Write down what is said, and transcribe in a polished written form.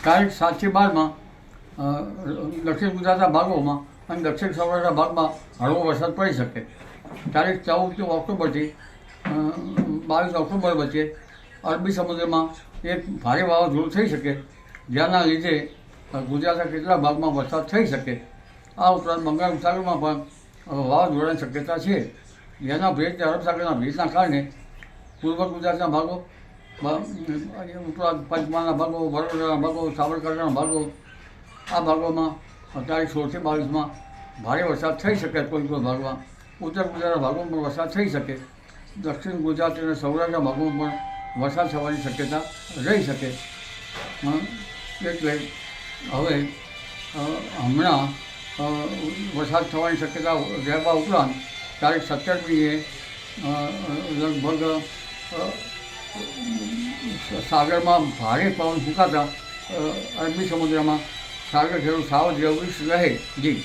તારીખ 7 થી 12 દક્ષિણ ગુજરાતના ભાગોમાં અને દક્ષિણ સૌરાષ્ટ્રના ભાગમાં હળવો વરસાદ પડી શકે. તારીખ 14 ઓક્ટોબરથી 22 ઓક્ટોબર વચ્ચે અરબી સમુદ્રમાં એક ભારે વાવાઝોડું થઈ શકે, જેના લીધે ગુજરાતના કેટલાક ભાગમાં વરસાદ થઈ શકે. આ ઉપરાંત બંગાળ ઉપસાગરમાં પણ વાવાઝોડાની શક્યતા છે, જેના ભેજ અરબ સાગરના ભેજના કારણે પૂર્વ ગુજરાતના ભાગો, ઉપરાંત પંચમહાલના ભાગો, વડોદરાના ભાગો, સાબરકાંઠાના ભાગો, આ ભાગોમાં તારીખ 16 થી 22 ભારે વરસાદ થઈ શકે. કોઈ ભાગમાં ઉત્તર ગુજરાતના ભાગોમાં પણ વરસાદ થઈ શકે. દક્ષિણ ગુજરાત અને સૌરાષ્ટ્રના ભાગોમાં પણ વરસાદ થવાની શક્યતા રહી શકે. એટલે હવે હમણાં વરસાદ થવાની શક્યતા રહેવા ઉપરાંત તારીખ 17મીએ લગભગ સાગરમાં ભારે પવન ફૂંકાતા અરબી સમુદ્રમાં સાગર ઘેરું સાવધ રહેવું રહે. જી.